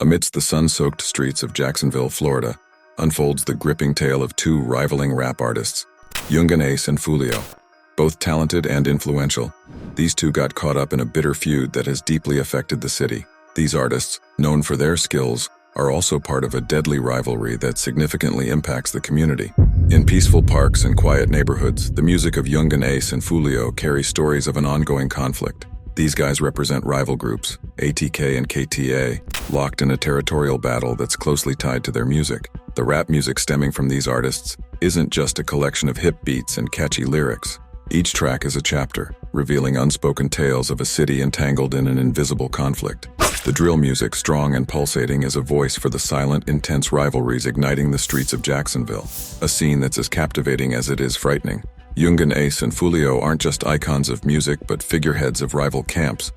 Amidst the sun-soaked streets of Jacksonville, Florida, unfolds the gripping tale of two rivaling rap artists, Yungen Ace and Foolio. Both talented and influential, these two got caught up in a bitter feud that has deeply affected the city. These artists, known for their skills, are also part of a deadly rivalry that significantly impacts the community. In peaceful parks and quiet neighborhoods, the music of Yungen Ace and Foolio carries stories of an ongoing conflict. These guys represent rival groups, ATK and KTA, locked in a territorial battle that's closely tied to their music. The rap music stemming from these artists isn't just a collection of hip beats and catchy lyrics. Each track is a chapter, revealing unspoken tales of a city entangled in an invisible conflict. The drill music, strong and pulsating, is a voice for the silent, intense rivalries igniting the streets of Jacksonville, a scene that's as captivating as it is frightening. Yungen Ace and Foolio aren't just icons of music but figureheads of rival camps,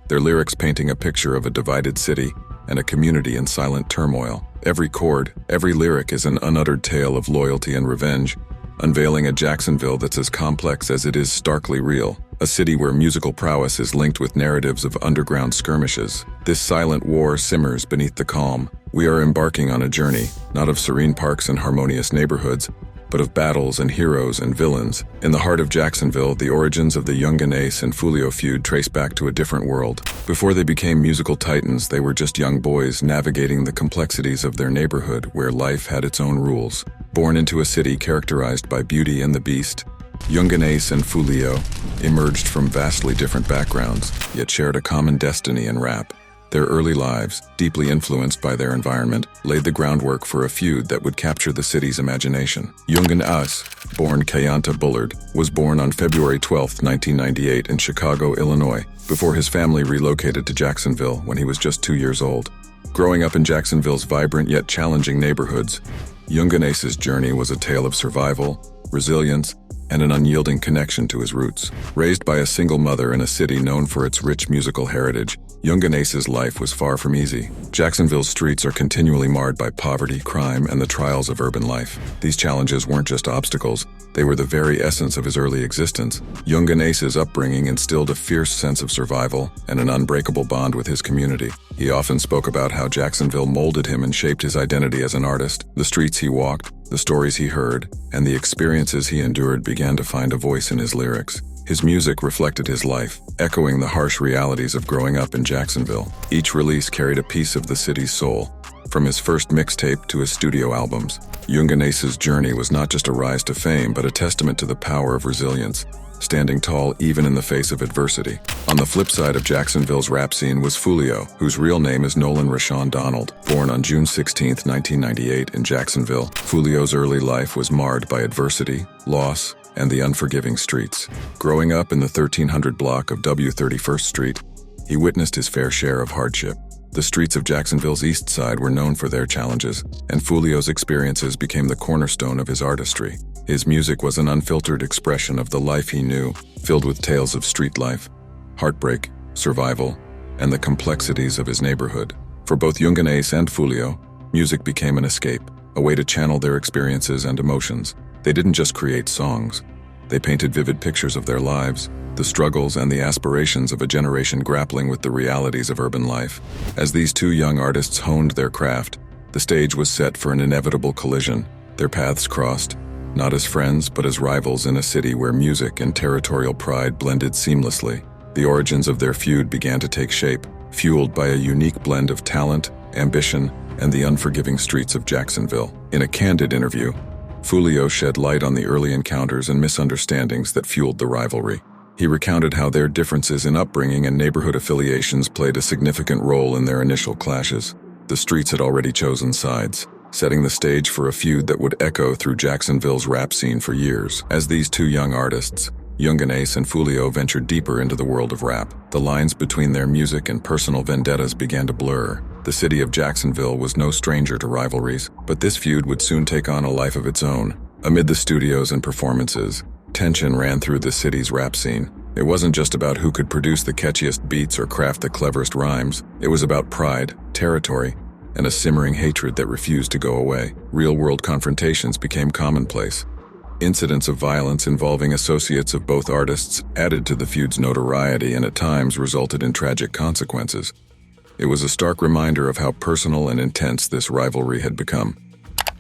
their lyrics painting a picture of a divided city and a community in silent turmoil. Every chord, every lyric is an unuttered tale of loyalty and revenge, unveiling a Jacksonville that's as complex as it is starkly real, a city where musical prowess is linked with narratives of underground skirmishes. This silent war simmers beneath the calm. We are embarking on a journey, not of serene parks and harmonious neighborhoods, but of battles and heroes and villains. In the heart of Jacksonville, the origins of the Yungen Ace and Foolio feud trace back to a different world. Before they became musical titans, they were just young boys navigating the complexities of their neighborhood where life had its own rules. Born into a city characterized by beauty and the beast, Yungen Ace and Foolio emerged from vastly different backgrounds, yet shared a common destiny in rap. Their early lives, deeply influenced by their environment, laid the groundwork for a feud that would capture the city's imagination. Yungen Ace, born Kayanta Bullard, was born on February 12, 1998 in Chicago, Illinois, before his family relocated to Jacksonville when he was just 2 years old. Growing up in Jacksonville's vibrant yet challenging neighborhoods, Yungen Ace's journey was a tale of survival, resilience, and an unyielding connection to his roots. Raised by a single mother in a city known for its rich musical heritage, Yungen Ace's life was far from easy. Jacksonville's streets are continually marred by poverty, crime, and the trials of urban life. These challenges weren't just obstacles, they were the very essence of his early existence. Yungen Ace's upbringing instilled a fierce sense of survival and an unbreakable bond with his community. He often spoke about how Jacksonville molded him and shaped his identity as an artist. The streets he walked, the stories he heard, and the experiences he endured began to find a voice in his lyrics. His music reflected his life, echoing the harsh realities of growing up in Jacksonville. Each release carried a piece of the city's soul, from his first mixtape to his studio albums. Yungen Ace's journey was not just a rise to fame, but a testament to the power of resilience, standing tall even in the face of adversity. On the flip side of Jacksonville's rap scene was Foolio, whose real name is Nolan Rashawn Donald. Born on June 16, 1998 in Jacksonville, Foolio's early life was marred by adversity, loss, and the unforgiving streets. Growing up in the 1300 block of W31st Street, he witnessed his fair share of hardship. The streets of Jacksonville's East Side were known for their challenges, and Foolio's experiences became the cornerstone of his artistry. His music was an unfiltered expression of the life he knew, filled with tales of street life, heartbreak, survival, and the complexities of his neighborhood. For both Yungen Ace and Foolio, music became an escape, a way to channel their experiences and emotions. They didn't just create songs, they painted vivid pictures of their lives, the struggles and the aspirations of a generation grappling with the realities of urban life. As these two young artists honed their craft, the stage was set for an inevitable collision. Their paths crossed, not as friends but as rivals in a city where music and territorial pride blended seamlessly. The origins of their feud began to take shape, fueled by a unique blend of talent, ambition, and the unforgiving streets of Jacksonville. In a candid interview, Foolio shed light on the early encounters and misunderstandings that fueled the rivalry. He recounted how their differences in upbringing and neighborhood affiliations played a significant role in their initial clashes. The streets had already chosen sides, setting the stage for a feud that would echo through Jacksonville's rap scene for years. As these two young artists, Yungen Ace and Foolio, ventured deeper into the world of rap, the lines between their music and personal vendettas began to blur. The city of Jacksonville was no stranger to rivalries, but this feud would soon take on a life of its own. Amid the studios and performances, tension ran through the city's rap scene. It wasn't just about who could produce the catchiest beats or craft the cleverest rhymes. It was about pride, territory, and a simmering hatred that refused to go away. Real-world confrontations became commonplace. Incidents of violence involving associates of both artists added to the feud's notoriety and at times resulted in tragic consequences. It was a stark reminder of how personal and intense this rivalry had become.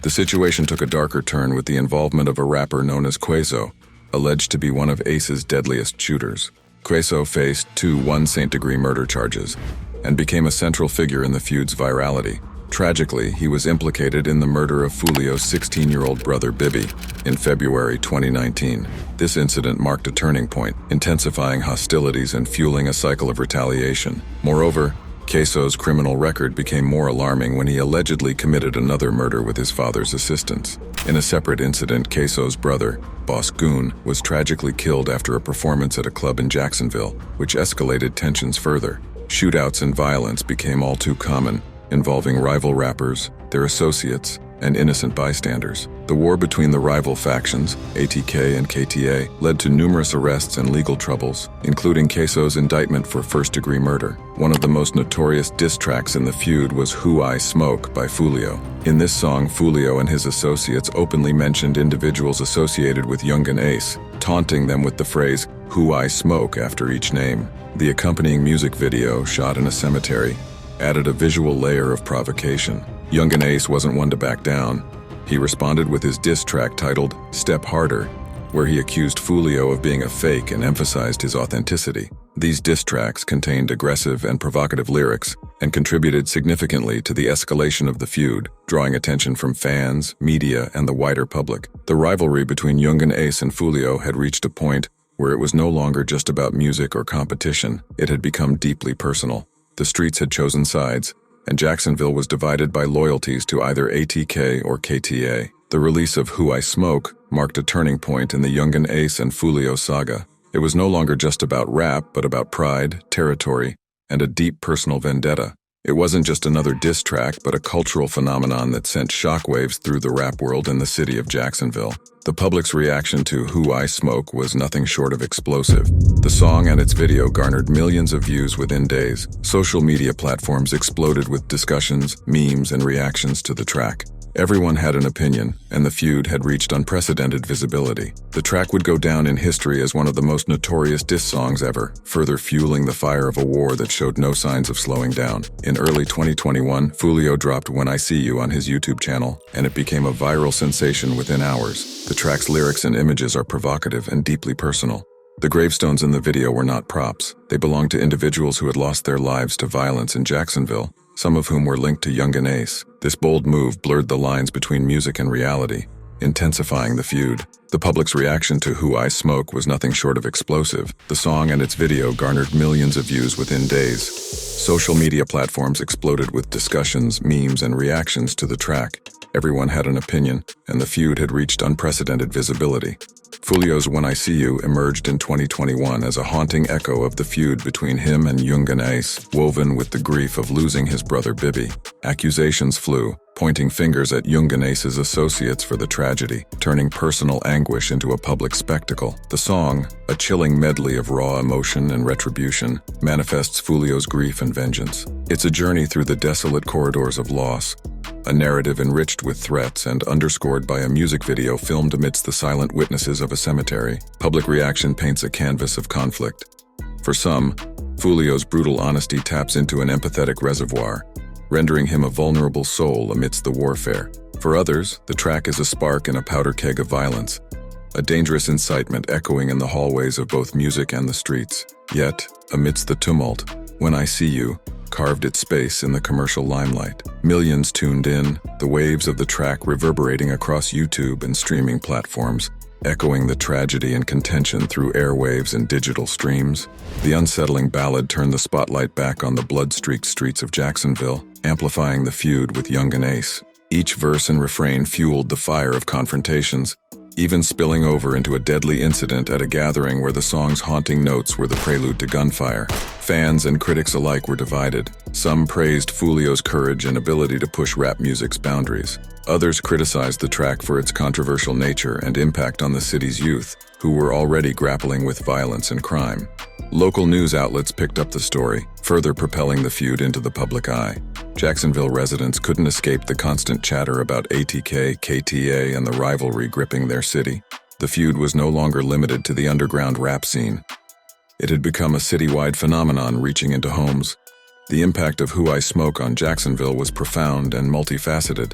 The situation took a darker turn with the involvement of a rapper known as Quaso, alleged to be one of Ace's deadliest shooters. Quaso faced 2 1-degree murder charges and became a central figure in the feud's virality. Tragically, he was implicated in the murder of Foolio's 16-year-old brother Bibby in February 2019. This incident marked a turning point, intensifying hostilities and fueling a cycle of retaliation. Moreover, Quaso's criminal record became more alarming when he allegedly committed another murder with his father's assistance. In a separate incident, Quaso's brother, Boss Goon, was tragically killed after a performance at a club in Jacksonville, which escalated tensions further. Shootouts and violence became all too common, involving rival rappers, their associates, and innocent bystanders. The war between the rival factions, ATK and KTA, led to numerous arrests and legal troubles, including Quaso's indictment for first-degree murder. One of the most notorious diss tracks in the feud was Who I Smoke by Foolio. In this song, Foolio and his associates openly mentioned individuals associated with Yungen Ace, taunting them with the phrase, "Who I Smoke," after each name. The accompanying music video, shot in a cemetery, added a visual layer of provocation. Yungen Ace wasn't one to back down. He responded with his diss track titled Step Harder, where he accused Foolio of being a fake and emphasized his authenticity. These diss tracks contained aggressive and provocative lyrics and contributed significantly to the escalation of the feud, drawing attention from fans, media, and the wider public. The rivalry between Yungen Ace and Foolio had reached a point where it was no longer just about music or competition. It had become deeply personal. The streets had chosen sides, and Jacksonville was divided by loyalties to either ATK or KTA. The release of Who I Smoke marked a turning point in the Yungen Ace and Foolio saga. It was no longer just about rap, but about pride, territory, and a deep personal vendetta. It wasn't just another diss track, but a cultural phenomenon that sent shockwaves through the rap world and the city of Jacksonville. The public's reaction to Who I Smoke was nothing short of explosive. The song and its video garnered millions of views within days. Social media platforms exploded with discussions, memes, and reactions to the track. Everyone had an opinion, and the feud had reached unprecedented visibility. The track would go down in history as one of the most notorious diss songs ever, further fueling the fire of a war that showed no signs of slowing down. In early 2021, Foolio dropped When I See You on his YouTube channel, and it became a viral sensation within hours. The track's lyrics and images are provocative and deeply personal. The gravestones in the video were not props. They belonged to individuals who had lost their lives to violence in Jacksonville, some of whom were linked to Yungen Ace. This bold move blurred the lines between music and reality, intensifying the feud. The public's reaction to Who I Smoke was nothing short of explosive. The song and its video garnered millions of views within days. Social media platforms exploded with discussions, memes, and reactions to the track. Everyone had an opinion, and the feud had reached unprecedented visibility. Foolio's When I See You emerged in 2021 as a haunting echo of the feud between him and Yungen Ace, woven with the grief of losing his brother Bibby. Accusations flew, pointing fingers at Yungen Ace's associates for the tragedy, turning personal anguish into a public spectacle. The song, a chilling medley of raw emotion and retribution, manifests Foolio's grief and vengeance. It's a journey through the desolate corridors of loss, a narrative enriched with threats and underscored by a music video filmed amidst the silent witnesses of a cemetery. Public reaction paints a canvas of conflict. For some, Foolio's brutal honesty taps into an empathetic reservoir, rendering him a vulnerable soul amidst the warfare. For others, the track is a spark in a powder keg of violence, a dangerous incitement echoing in the hallways of both music and the streets. Yet, amidst the tumult, When I See You carved its space in the commercial limelight. Millions tuned in, the waves of the track reverberating across YouTube and streaming platforms, echoing the tragedy and contention through airwaves and digital streams. The unsettling ballad turned the spotlight back on the blood-streaked streets of Jacksonville, amplifying the feud with Yungen Ace. Each verse and refrain fueled the fire of confrontations, even spilling over into a deadly incident at a gathering where the song's haunting notes were the prelude to gunfire. Fans and critics alike were divided. Some praised Foolio's courage and ability to push rap music's boundaries. Others criticized the track for its controversial nature and impact on the city's youth, who were already grappling with violence and crime. Local news outlets picked up the story, further propelling the feud into the public eye. Jacksonville residents couldn't escape the constant chatter about ATK, KTA, and the rivalry gripping their city. The feud was no longer limited to the underground rap scene. It had become a citywide phenomenon reaching into homes, The impact of Who I Smoke on Jacksonville was profound and multifaceted.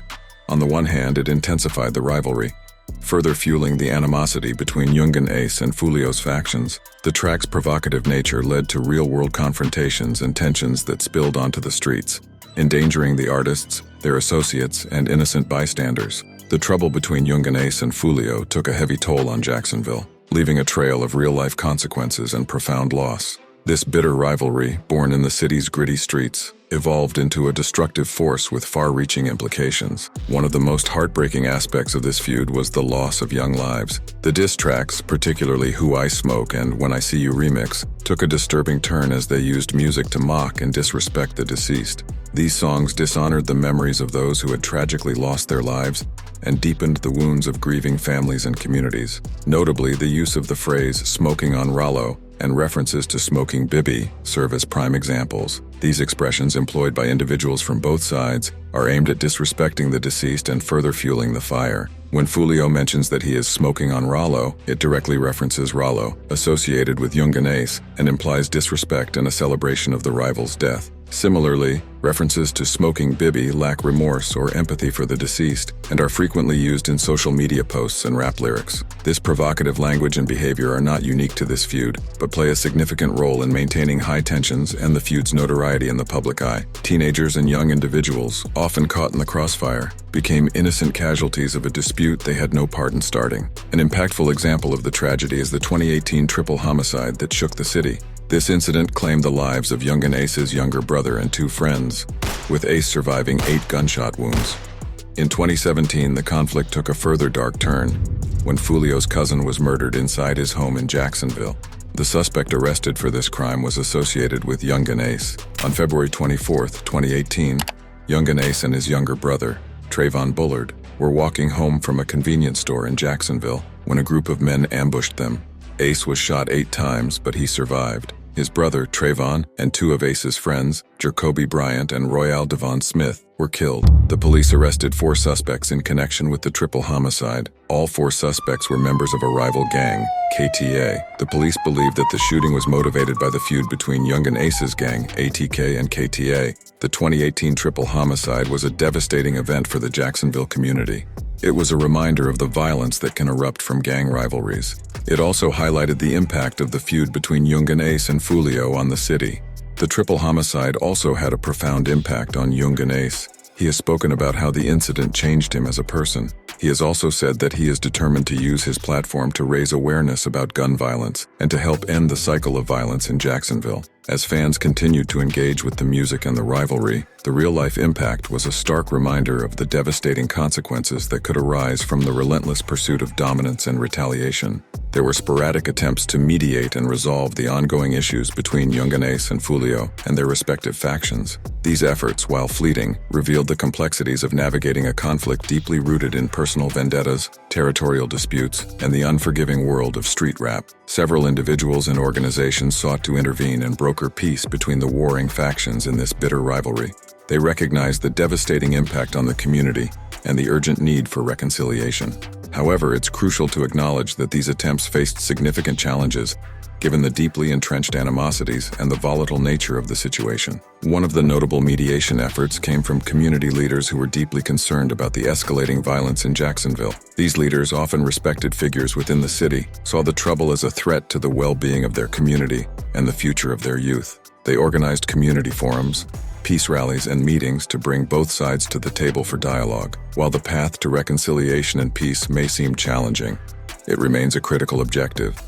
On the one hand, it intensified the rivalry, further fueling the animosity between Yungen Ace and Foolio's factions. The track's provocative nature led to real-world confrontations and tensions that spilled onto the streets, endangering the artists, their associates, and innocent bystanders. The trouble between Yungen Ace and Foolio took a heavy toll on Jacksonville, leaving a trail of real-life consequences and profound loss. This bitter rivalry, born in the city's gritty streets, evolved into a destructive force with far-reaching implications. One of the most heartbreaking aspects of this feud was the loss of young lives. The diss tracks, particularly Who I Smoke and When I See You remix, took a disturbing turn as they used music to mock and disrespect the deceased. These songs dishonored the memories of those who had tragically lost their lives and deepened the wounds of grieving families and communities. Notably, the use of the phrase "smoking on Rollo" and references to smoking Bibby serve as prime examples. These expressions, employed by individuals from both sides, are aimed at disrespecting the deceased and further fueling the fire. When Foolio mentions that he is smoking on Rollo, it directly references Rollo, associated with Yungen Ace, and implies disrespect and a celebration of the rival's death. Similarly, references to smoking Bibby lack remorse or empathy for the deceased and are frequently used in social media posts and rap lyrics. This provocative language and behavior are not unique to this feud, but play a significant role in maintaining high tensions and the feud's notoriety in the public eye. Teenagers and young individuals, often caught in the crossfire, became innocent casualties of a dispute they had no part in starting. An impactful example of the tragedy is the 2018 Triple Homicide that shook the city. This incident claimed the lives of Yungen Ace's younger brother and 2 friends, with Ace surviving 8 gunshot wounds. In 2017, the conflict took a further dark turn when Foolio's cousin was murdered inside his home in Jacksonville. The suspect arrested for this crime was associated with Yungen Ace. On February 24, 2018, Yungen Ace and his younger brother, Trayvon Bullard, were walking home from a convenience store in Jacksonville when a group of men ambushed them. Ace was shot 8 times, but he survived. His brother, Trayvon, and 2 of Ace's friends, Jacoby Bryant and Royale Devon Smith, were killed. The police arrested 4 suspects in connection with the triple homicide. All 4 suspects were members of a rival gang, KTA. The police believed that the shooting was motivated by the feud between Yungen Ace's gang, ATK, and KTA. The 2018 triple homicide was a devastating event for the Jacksonville community. It was a reminder of the violence that can erupt from gang rivalries. It also highlighted the impact of the feud between Yungen Ace and Foolio on the city. The triple homicide also had a profound impact on Yungen Ace. He has spoken about how the incident changed him as a person. He has also said that he is determined to use his platform to raise awareness about gun violence and to help end the cycle of violence in Jacksonville. As fans continued to engage with the music and the rivalry, the real-life impact was a stark reminder of the devastating consequences that could arise from the relentless pursuit of dominance and retaliation. There were sporadic attempts to mediate and resolve the ongoing issues between Yungen Ace and Foolio and their respective factions. These efforts, while fleeting, revealed the complexities of navigating a conflict deeply rooted in personal vendettas, territorial disputes, and the unforgiving world of street rap. Several individuals and organizations sought to intervene and broker peace between the warring factions in this bitter rivalry. They recognized the devastating impact on the community and the urgent need for reconciliation. However, it's crucial to acknowledge that these attempts faced significant challenges, given the deeply entrenched animosities and the volatile nature of the situation. One of the notable mediation efforts came from community leaders who were deeply concerned about the escalating violence in Jacksonville. These leaders, often respected figures within the city, saw the trouble as a threat to the well-being of their community and the future of their youth. They organized community forums, peace rallies, and meetings to bring both sides to the table for dialogue. While the path to reconciliation and peace may seem challenging, it remains a critical objective.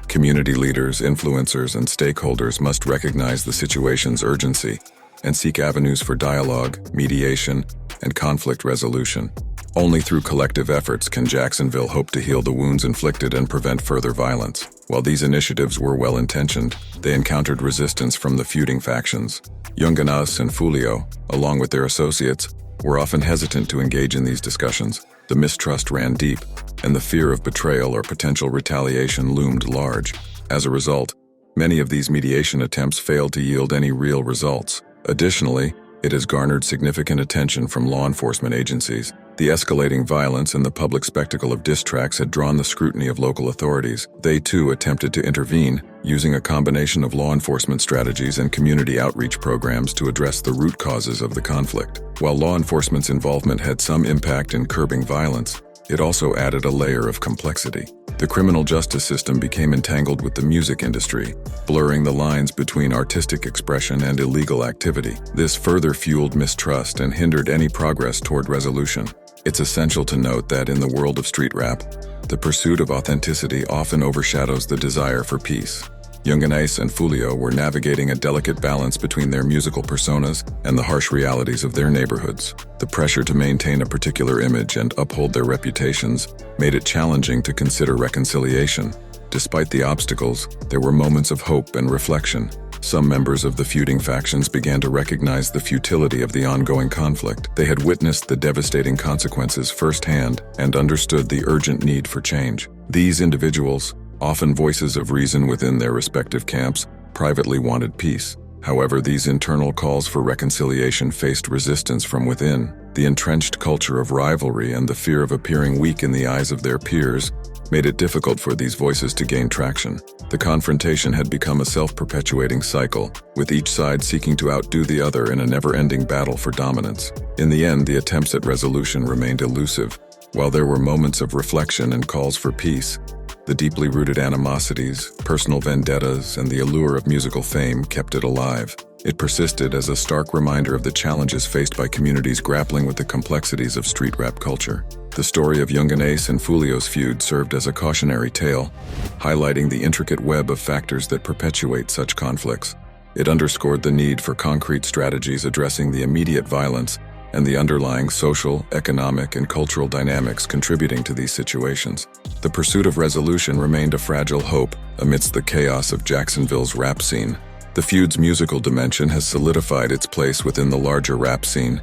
Community leaders, influencers, and stakeholders must recognize the situation's urgency and seek avenues for dialogue, mediation, and conflict resolution. Only through collective efforts can Jacksonville hope to heal the wounds inflicted and prevent further violence. While these initiatives were well-intentioned, they encountered resistance from the feuding factions. Yungen Ace and Foolio, along with their associates, were often hesitant to engage in these discussions. The mistrust ran deep, and the fear of betrayal or potential retaliation loomed large. As a result, many of these mediation attempts failed to yield any real results. Additionally, it has garnered significant attention from law enforcement agencies, The escalating violence and the public spectacle of diss tracks had drawn the scrutiny of local authorities. They too attempted to intervene, using a combination of law enforcement strategies and community outreach programs to address the root causes of the conflict. While law enforcement's involvement had some impact in curbing violence, it also added a layer of complexity. The criminal justice system became entangled with the music industry, blurring the lines between artistic expression and illegal activity. This further fueled mistrust and hindered any progress toward resolution. It's essential to note that in the world of street rap, the pursuit of authenticity often overshadows the desire for peace. Yungen Ace and Foolio were navigating a delicate balance between their musical personas and the harsh realities of their neighborhoods. The pressure to maintain a particular image and uphold their reputations made it challenging to consider reconciliation. Despite the obstacles, there were moments of hope and reflection. Some members of the feuding factions began to recognize the futility of the ongoing conflict. They had witnessed the devastating consequences firsthand and understood the urgent need for change. These individuals, often voices of reason within their respective camps, privately wanted peace. However, these internal calls for reconciliation faced resistance from within. The entrenched culture of rivalry and the fear of appearing weak in the eyes of their peers made it difficult for these voices to gain traction. The confrontation had become a self-perpetuating cycle, with each side seeking to outdo the other in a never-ending battle for dominance. In the end, the attempts at resolution remained elusive. While there were moments of reflection and calls for peace, the deeply rooted animosities, personal vendettas, and the allure of musical fame kept it alive. It persisted as a stark reminder of the challenges faced by communities grappling with the complexities of street rap culture. The story of Yungen Ace and Foolio's feud served as a cautionary tale, highlighting the intricate web of factors that perpetuate such conflicts. It underscored the need for concrete strategies addressing the immediate violence and the underlying social, economic, and cultural dynamics contributing to these situations. The pursuit of resolution remained a fragile hope amidst the chaos of Jacksonville's rap scene. The feud's musical dimension has solidified its place within the larger rap scene,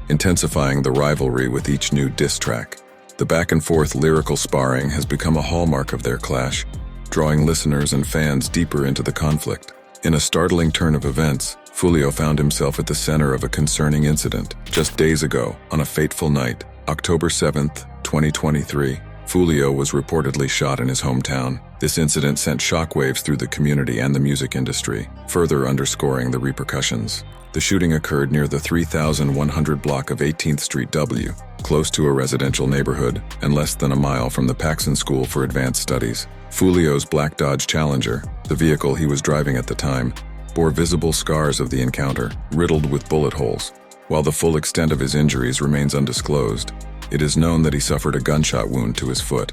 intensifying the rivalry with each new diss track. The back-and-forth lyrical sparring has become a hallmark of their clash, drawing listeners and fans deeper into the conflict. In a startling turn of events, Foolio found himself at the center of a concerning incident. Just days ago, on a fateful night, October 7th, 2023, Foolio was reportedly shot in his hometown. This incident sent shockwaves through the community and the music industry, further underscoring the repercussions. The shooting occurred near the 3100 block of 18th Street W, close to a residential neighborhood and less than a mile from the Paxson School for Advanced Studies. Foolio's black Dodge Challenger, the vehicle he was driving at the time, bore visible scars of the encounter, riddled with bullet holes. While the full extent of his injuries remains undisclosed, it is known that he suffered a gunshot wound to his foot.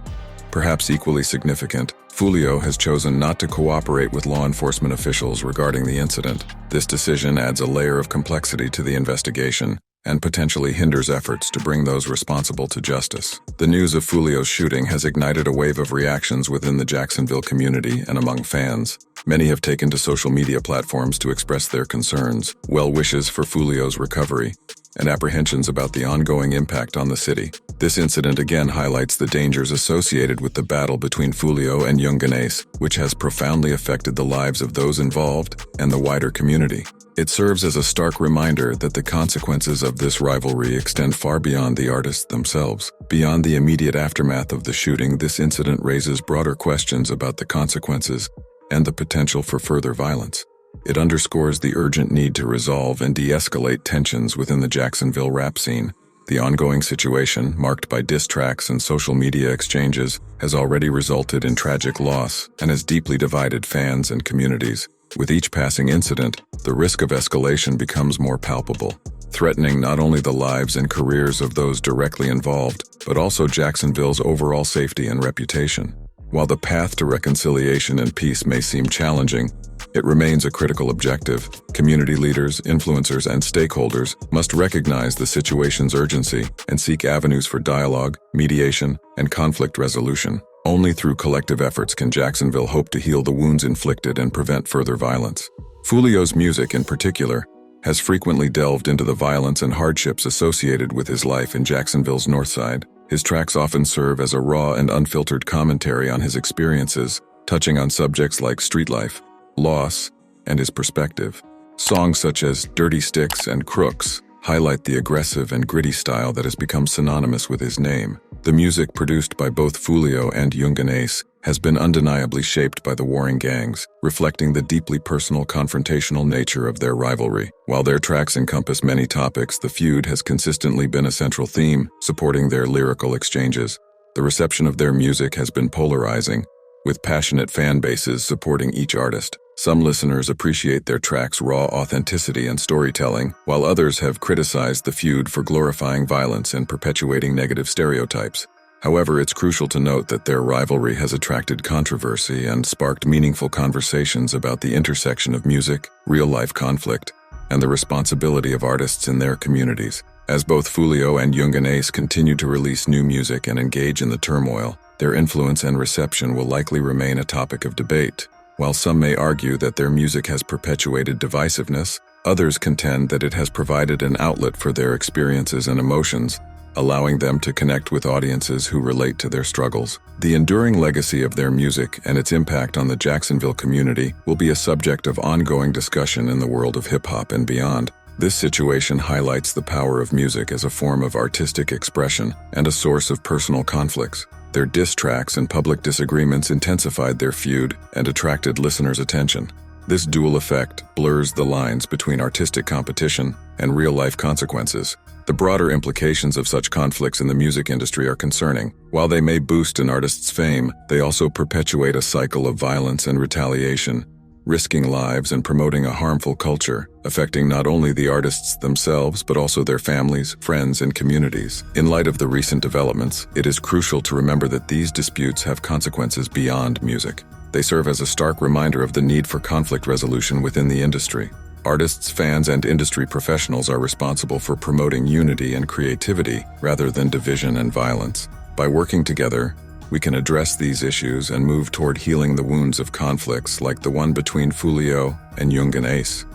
Perhaps equally significant, Foolio has chosen not to cooperate with law enforcement officials regarding the incident. This decision adds a layer of complexity to the investigation and potentially hinders efforts to bring those responsible to justice. The news of Foolio's shooting has ignited a wave of reactions within the Jacksonville community and among fans. Many have taken to social media platforms to express their concerns, well wishes for Foolio's recovery, and apprehensions about the ongoing impact on the city. This incident again highlights the dangers associated with the battle between Foolio and Yungen Ace, which has profoundly affected the lives of those involved and the wider community. It serves as a stark reminder that the consequences of this rivalry extend far beyond the artists themselves. Beyond the immediate aftermath of the shooting, this incident raises broader questions about the consequences and the potential for further violence. It underscores the urgent need to resolve and de-escalate tensions within the Jacksonville rap scene. The ongoing situation, marked by diss tracks and social media exchanges, has already resulted in tragic loss and has deeply divided fans and communities. With each passing incident, the risk of escalation becomes more palpable, threatening not only the lives and careers of those directly involved, but also Jacksonville's overall safety and reputation. While the path to reconciliation and peace may seem challenging, it remains a critical objective. Community leaders, influencers, and stakeholders must recognize the situation's urgency and seek avenues for dialogue, mediation, and conflict resolution. Only through collective efforts can Jacksonville hope to heal the wounds inflicted and prevent further violence. Foolio's music, in particular, has frequently delved into the violence and hardships associated with his life in Jacksonville's North Side. His tracks often serve as a raw and unfiltered commentary on his experiences, touching on subjects like street life, loss, and his perspective. Songs such as Dirty Sticks and Crooks highlight the aggressive and gritty style that has become synonymous with his name. The music produced by both Foolio and Yungen Ace has been undeniably shaped by the warring gangs, reflecting the deeply personal, confrontational nature of their rivalry. While their tracks encompass many topics, the feud has consistently been a central theme, supporting their lyrical exchanges. The reception of their music has been polarizing, with passionate fan bases supporting each artist. Some listeners appreciate their tracks' raw authenticity and storytelling, while others have criticized the feud for glorifying violence and perpetuating negative stereotypes. However, it's crucial to note that their rivalry has attracted controversy and sparked meaningful conversations about the intersection of music, real-life conflict, and the responsibility of artists in their communities. As both Foolio and Yungen Ace continue to release new music and engage in the turmoil, their influence and reception will likely remain a topic of debate. While some may argue that their music has perpetuated divisiveness, others contend that it has provided an outlet for their experiences and emotions, allowing them to connect with audiences who relate to their struggles. The enduring legacy of their music and its impact on the Jacksonville community will be a subject of ongoing discussion in the world of hip-hop and beyond. This situation highlights the power of music as a form of artistic expression and a source of personal conflicts. Their diss tracks and public disagreements intensified their feud and attracted listeners' attention. This dual effect blurs the lines between artistic competition and real-life consequences. The broader implications of such conflicts in the music industry are concerning. While they may boost an artist's fame, they also perpetuate a cycle of violence and retaliation, risking lives and promoting a harmful culture, affecting not only the artists themselves but also their families, friends, and communities. In light of the recent developments, it is crucial to remember that these disputes have consequences beyond music. They serve as a stark reminder of the need for conflict resolution within the industry. Artists, fans, and industry professionals are responsible for promoting unity and creativity rather than division and violence. By working together, we can address these issues and move toward healing the wounds of conflicts like the one between Foolio and Yungen Ace.